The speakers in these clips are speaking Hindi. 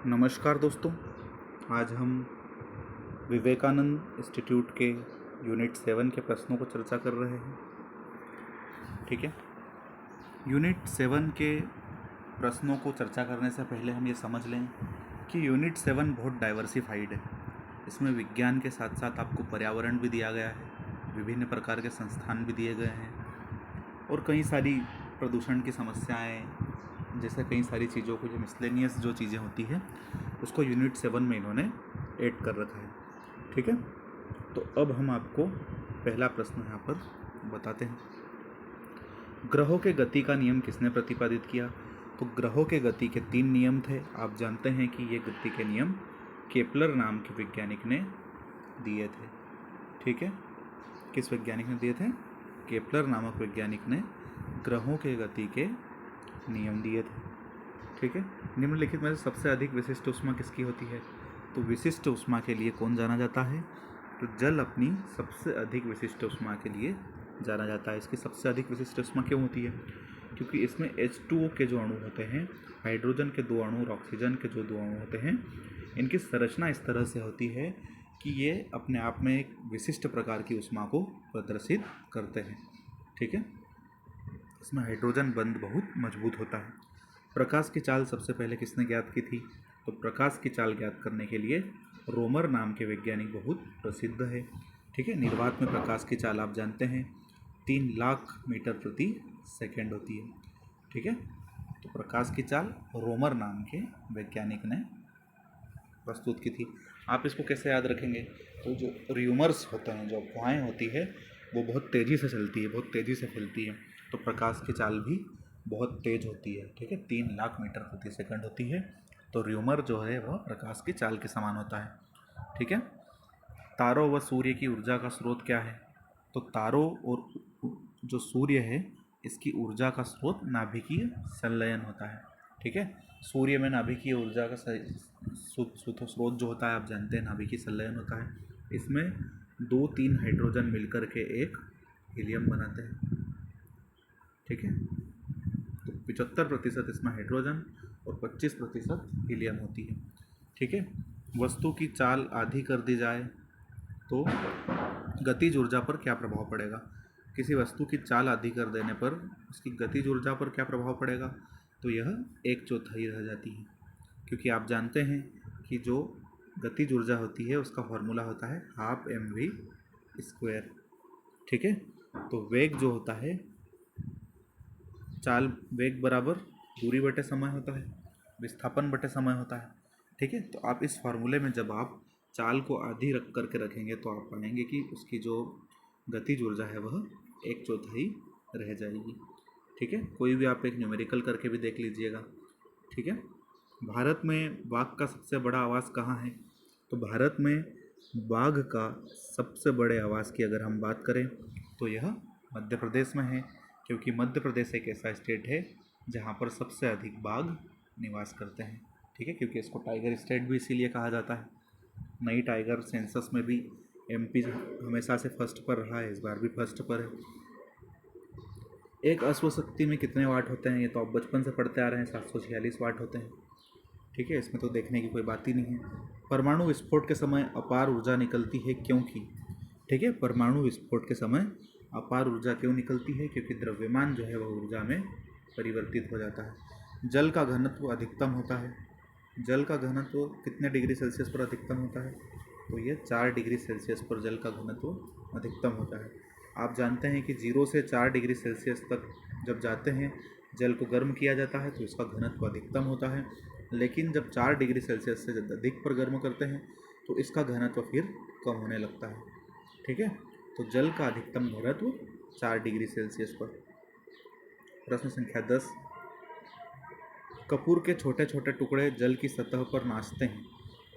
नमस्कार दोस्तों। आज हम विवेकानंद इंस्टीट्यूट के यूनिट 7 के प्रश्नों को चर्चा कर रहे हैं। ठीक है, यूनिट 7 के प्रश्नों को चर्चा करने से पहले हम ये समझ लें कि यूनिट 7 बहुत डाइवर्सिफाइड है। इसमें विज्ञान के साथ साथ आपको पर्यावरण भी दिया गया है, विभिन्न प्रकार के संस्थान भी दिए गए हैं और कई सारी प्रदूषण की समस्याएं, जैसे कई सारी चीज़ों को, जो मिसलेनियस जो चीज़ें होती है उसको यूनिट 7 में इन्होंने ऐड कर रखा है। ठीक है, तो अब हम आपको पहला प्रश्न यहाँ पर बताते हैं। ग्रहों के गति का नियम किसने प्रतिपादित किया? तो ग्रहों के गति के 3 नियम थे। आप जानते हैं कि ये गति के नियम केपलर नाम के वैज्ञानिक ने दिए थे। ठीक है, किस वैज्ञानिक ने दिए थे? केपलर नामक वैज्ञानिक ने ग्रहों के गति के नियम दिए थे। ठीक है, निम्नलिखित में से सबसे अधिक विशिष्ट ऊष्मा किसकी होती है? तो विशिष्ट ऊष्मा के लिए कौन जाना जाता है? तो जल अपनी सबसे अधिक विशिष्ट ऊष्मा के लिए जाना जाता है। इसकी सबसे अधिक विशिष्ट ऊष्मा क्यों होती है? क्योंकि इसमें H2O के जो अणु होते हैं, हाइड्रोजन के 2 अणु और ऑक्सीजन के जो 2 अणु होते हैं, इनकी संरचना इस तरह से होती है कि ये अपने आप में एक विशिष्ट प्रकार की ऊष्मा को प्रदर्शित करते हैं। ठीक है, इसमें हाइड्रोजन बंध बहुत मजबूत होता है। प्रकाश की चाल सबसे पहले किसने ज्ञात की थी? तो प्रकाश की चाल ज्ञात करने के लिए रोमर नाम के वैज्ञानिक बहुत प्रसिद्ध है। ठीक है, निर्वात में प्रकाश की चाल आप जानते हैं 3 लाख मीटर प्रति सेकेंड होती है। ठीक है, तो प्रकाश की चाल रोमर नाम के वैज्ञानिक ने प्रस्तुत की थी। आप इसको कैसे याद रखेंगे? तो जो र्यूमर्स होते हैं, जो अफवाहें होती है, वो बहुत तेज़ी से चलती है, बहुत तेज़ी से फैलती है। तो प्रकाश की चाल भी बहुत तेज होती है। ठीक है, 3 लाख मीटर प्रति सेकंड होती है। तो र्यूमर जो है वह प्रकाश की चाल के समान होता है। ठीक है, तारों व सूर्य की ऊर्जा का स्रोत क्या है? तो तारों और जो सूर्य है, इसकी ऊर्जा का स्रोत नाभिकीय संलयन होता है। ठीक है, सूर्य में नाभिकीय ऊर्जा का स्रोत जो होता है, आप जानते हैं, नाभिकीय संलयन होता है। इसमें 2-3 हाइड्रोजन मिलकर के एक हीलियम बनाते हैं। ठीक है, तो 75% इसमें हाइड्रोजन और 25% हीलियम होती है। ठीक है, वस्तु की चाल आधी कर दी जाए तो गतिज ऊर्जा पर क्या प्रभाव पड़ेगा? किसी वस्तु की चाल आधी कर देने पर उसकी गतिज ऊर्जा पर क्या प्रभाव पड़ेगा? तो यह 1/4 रह जाती है, क्योंकि आप जानते हैं कि जो गतिज ऊर्जा होती है उसका फॉर्मूला होता है 12mv²। ठीक है, तो वेग जो होता है, चाल वेग बराबर दूरी बटे समय होता है, विस्थापन बटे समय होता है। ठीक है, तो आप इस फार्मूले में जब आप चाल को आधी रख करके रखेंगे तो आप पाएंगे कि उसकी जो गतिज ऊर्जा है वह 1/4 रह जाएगी। ठीक है, कोई भी आप एक न्यूमेरिकल करके भी देख लीजिएगा। ठीक है, भारत में बाघ का सबसे बड़ा आवास कहाँ है? तो भारत में बाघ का सबसे बड़े आवास की अगर हम बात करें तो यह मध्य प्रदेश में है, क्योंकि मध्य प्रदेश एक ऐसा स्टेट है जहाँ पर सबसे अधिक बाघ निवास करते हैं। ठीक है, क्योंकि इसको टाइगर स्टेट भी इसीलिए कहा जाता है। नई टाइगर सेंसस में भी एमपी हमेशा से फर्स्ट पर रहा है, इस बार भी फर्स्ट पर है। एक अश्वशक्ति में कितने वाट होते हैं? ये तो आप बचपन से पढ़ते आ रहे हैं, 746 वाट होते हैं। ठीक है, इसमें तो देखने की कोई बात ही नहीं है। परमाणु विस्फोट के समय अपार ऊर्जा निकलती है क्योंकि? ठीक है, परमाणु विस्फोट के समय अपार ऊर्जा क्यों निकलती है? क्योंकि द्रव्यमान जो है वह ऊर्जा में परिवर्तित हो जाता है। जल का घनत्व अधिकतम होता है। जल का घनत्व कितने डिग्री सेल्सियस पर अधिकतम होता है? तो ये 4 डिग्री सेल्सियस पर जल का घनत्व अधिकतम होता है। आप जानते हैं कि 0 से 4 डिग्री सेल्सियस तक जब जाते हैं, जल को गर्म किया जाता है तो इसका घनत्व अधिकतम होता है, लेकिन जब 4 डिग्री सेल्सियस से अधिक पर गर्म करते हैं तो इसका घनत्व फिर कम होने लगता है। ठीक है, तो जल का अधिकतम घनत्व 4 डिग्री सेल्सियस पर। प्रश्न संख्या 10, कपूर के छोटे छोटे टुकड़े जल की सतह पर नाचते हैं।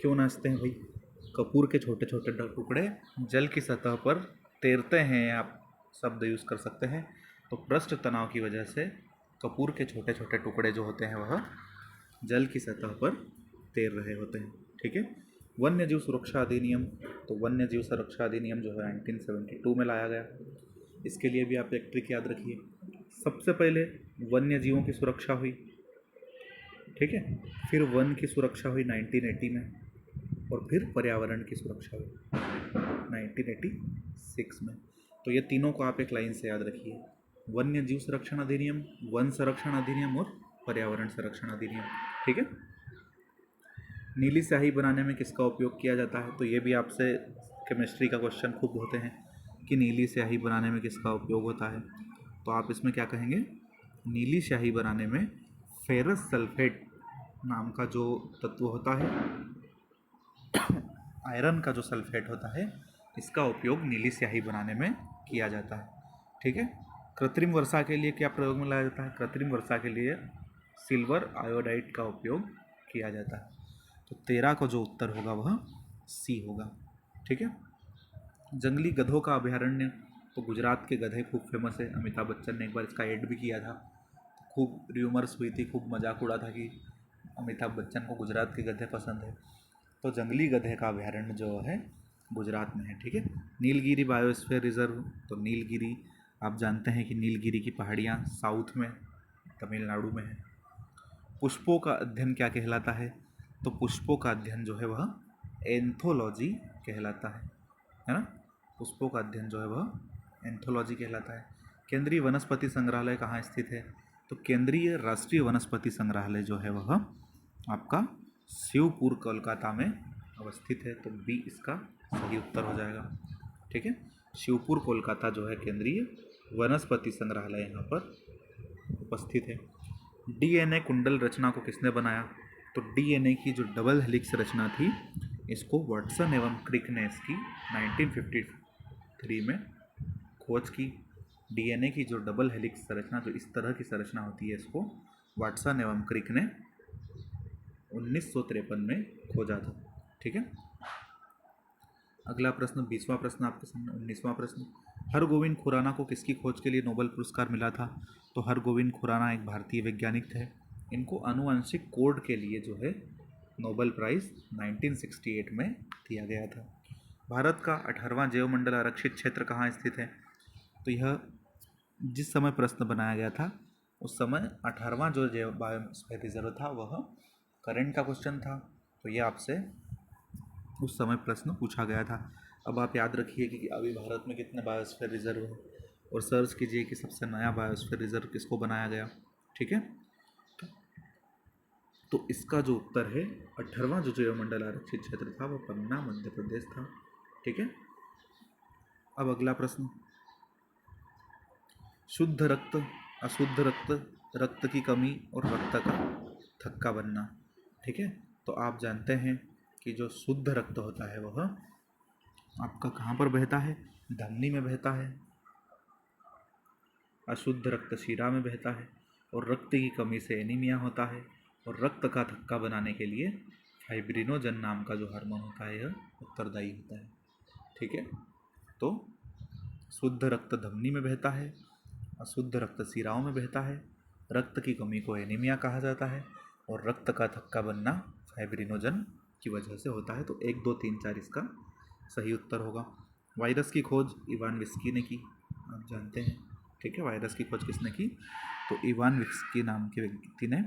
क्यों नाचते हैं भाई? कपूर के छोटे छोटे टुकड़े जल की सतह पर तैरते हैं, आप शब्द यूज़ कर सकते हैं। तो पृष्ठ तनाव की वजह से कपूर के छोटे छोटे टुकड़े जो होते हैं वह जल की सतह पर तैर रहे होते हैं। ठीक है, वन्य जीव सुरक्षा अधिनियम, तो वन्य जीव सुरक्षा अधिनियम जो है 1972 में लाया गया। इसके लिए भी आप एक ट्रिक याद रखिए। सबसे पहले वन्य जीवों की सुरक्षा हुई। ठीक है। फिर वन की सुरक्षा हुई 1980 में, और फिर पर्यावरण की सुरक्षा हुई 1986 में। तो ये तीनों को आप एक लाइन से याद रखिए, वन्य जीव संरक्षण अधिनियम, वन संरक्षण अधिनियम और पर्यावरण संरक्षण अधिनियम। ठीक है। नीली स्याही बनाने में किसका उपयोग किया जाता है? तो ये भी आपसे केमिस्ट्री का क्वेश्चन खूब होते हैं कि नीली स्याही बनाने में किसका उपयोग होता है। तो आप इसमें क्या कहेंगे? नीली स्याही बनाने में फेरस सल्फेट नाम का जो तत्व होता है, आयरन का जो सल्फेट होता है, इसका उपयोग नीली स्याही बनाने में किया जाता है। ठीक है। कृत्रिम वर्षा के लिए क्या प्रयोग में लाया जाता है? कृत्रिम वर्षा के लिए सिल्वर आयोडाइड का उपयोग किया जाता है। तो 13 का जो उत्तर होगा वह सी होगा। ठीक है। जंगली गधों का अभयारण्य, तो गुजरात के गधे खूब फेमस है। अमिताभ बच्चन ने एक बार इसका एड भी किया था, खूब र्यूमर्स हुई थी, खूब मजाक उड़ा था कि अमिताभ बच्चन को गुजरात के गधे पसंद है। तो जंगली गधे का अभयारण्य जो है गुजरात में है। ठीक है। नीलगिरी बायोस्फीयर रिजर्व, तो नीलगिरी आप जानते हैं कि नीलगिरी की पहाड़ियाँ साउथ में तमिलनाडु में है। पुष्पों का अध्ययन क्या कहलाता है? तो पुष्पों का अध्ययन जो है वह एंथोलॉजी कहलाता है ना। पुष्पों का अध्ययन जो है वह एंथोलॉजी कहलाता है। केंद्रीय वनस्पति संग्रहालय कहाँ स्थित है? तो केंद्रीय राष्ट्रीय वनस्पति संग्रहालय जो है वह आपका शिवपुर कोलकाता में अवस्थित है। तो बी इसका सही उत्तर हो जाएगा। ठीक है। शिवपुर कोलकाता जो है केंद्रीय वनस्पति संग्रहालय यहाँ पर उपस्थित है। डीएनए कुंडल रचना को किसने बनाया? तो डीएनए की जो डबल हेलिक्स रचना थी, इसको वाटसन एवं क्रिक ने इसकी 1953 में खोज की। डीएनए की जो डबल हेलिक्स संरचना, जो इस तरह की संरचना होती है, इसको वाटसन एवं क्रिक ने 1953 में खोजा था। ठीक है। अगला प्रश्न 20वां प्रश्न आपके सामने। 19वां प्रश्न, हरगोविंद खुराना को किसकी खोज के लिए नोबेल पुरस्कार मिला था? तो हरगोविंद खुराना एक भारतीय वैज्ञानिक थे। इनको आनुवंशिक कोड के लिए जो है नोबेल प्राइज़ 1968 में दिया गया था। भारत का 18वां जैवमंडल आरक्षित क्षेत्र कहाँ स्थित है? तो यह जिस समय प्रश्न बनाया गया था उस समय 18वां जो जैव बायोस्फीयर रिजर्व था वह करंट का क्वेश्चन था। तो यह आपसे उस समय प्रश्न पूछा गया था। अब आप याद रखिए कि अभी भारत में कितने बायोस्फीयर रिजर्व हैं, और सर्च कीजिए कि सबसे नया बायोस्फीयर रिजर्व किसको बनाया गया। ठीक है। तो इसका जो उत्तर है 18वां जो जैवमंडल आरक्षित क्षेत्र था वह पन्ना मध्य प्रदेश था। ठीक है। अब अगला प्रश्न, शुद्ध रक्त, अशुद्ध रक्त, रक्त की कमी और रक्त का थक्का बनना। ठीक है। तो आप जानते हैं कि जो शुद्ध रक्त होता है वह आपका कहाँ पर बहता है? धमनी में बहता है। अशुद्ध रक्त शिरा में बहता है, और रक्त की कमी से एनीमिया होता है, और रक्त का थक्का बनाने के लिए फाइब्रिनोजन नाम का जो हार्मोन होता है यह उत्तरदायी होता है। ठीक है। तो शुद्ध रक्त धमनी में बहता है, अशुद्ध रक्त शिराओं में बहता है, रक्त की कमी को एनीमिया कहा जाता है, और रक्त का थक्का बनना फाइब्रिनोजन की वजह से होता है। तो 1, 2, 3, 4 इसका सही उत्तर होगा। वायरस की खोज इवान विस्की ने की, आप जानते हैं। ठीक है। वायरस की खोज किसने की? तो इवान विस्की नाम के व्यक्ति ने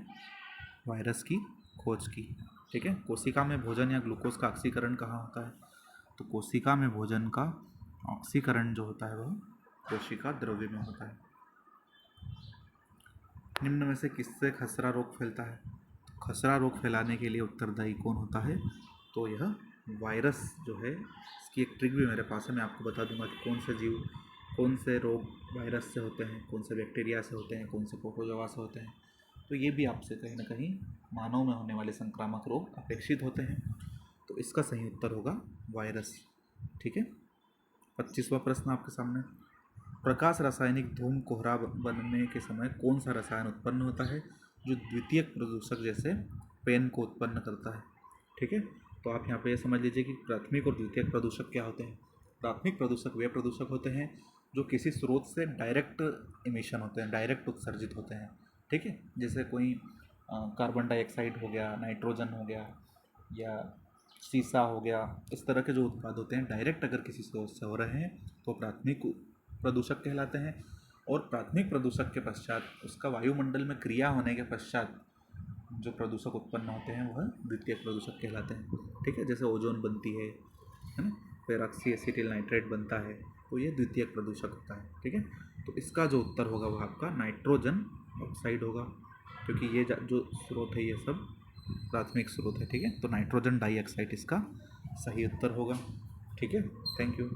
वायरस की खोज की। ठीक है। कोशिका में भोजन या ग्लूकोज का ऑक्सीकरण कहाँ होता है? तो कोशिका में भोजन का ऑक्सीकरण जो होता है वह कोशिका द्रव्य में होता है। निम्न में से किससे खसरा रोग फैलता है? खसरा रोग फैलाने के लिए उत्तरदायी कौन होता है? तो यह वायरस जो है, इसकी एक ट्रिक भी मेरे पास है, मैं आपको बता दूंगा कि कौन से जीव, कौन से रोग वायरस से होते हैं, कौन से बैक्टीरिया से होते हैं, कौन से प्रोटोजोआ से होते हैं। तो ये भी आपसे कहीं ना कहीं मानव में होने वाले संक्रामक रोग अपेक्षित होते हैं। तो इसका सही उत्तर होगा वायरस। ठीक है। 25वां प्रश्न आपके सामने, प्रकाश रासायनिक धूम कोहरा बनने के समय कौन सा रसायन उत्पन्न होता है जो द्वितीयक प्रदूषक जैसे पेन को उत्पन्न करता है? ठीक है। तो आप यहाँ पे ये समझ लीजिए कि प्राथमिक और द्वितीयक प्रदूषक क्या होते हैं। प्राथमिक प्रदूषक वे प्रदूषक होते हैं जो किसी स्रोत से डायरेक्ट इमिशन होते हैं, डायरेक्ट उत्सर्जित होते हैं। ठीक है। जैसे कोई कार्बन डाइऑक्साइड हो गया, नाइट्रोजन हो गया, या शीशा हो गया, इस तरह के जो उत्पाद होते हैं डायरेक्ट अगर किसी स्रोत से हो रहे हैं तो प्राथमिक प्रदूषक कहलाते हैं। और प्राथमिक प्रदूषक के पश्चात उसका वायुमंडल में क्रिया होने के पश्चात जो प्रदूषक उत्पन्न होते हैं वह द्वितीयक प्रदूषक कहलाते हैं। ठीक है, जैसे ओजोन बनती है ना, पेरॉक्सी एसिटिल नाइट्रेट बनता है, तो ये द्वितीयक प्रदूषक होता है। ठीक है, तो इसका जो उत्तर होगा वह आपका नाइट्रोजन ऑक्साइड होगा, क्योंकि ये जो स्रोत है ये सब प्राथमिक स्रोत है। ठीक है, तो नाइट्रोजन डाइऑक्साइड इसका सही उत्तर होगा। ठीक है, थैंक यू।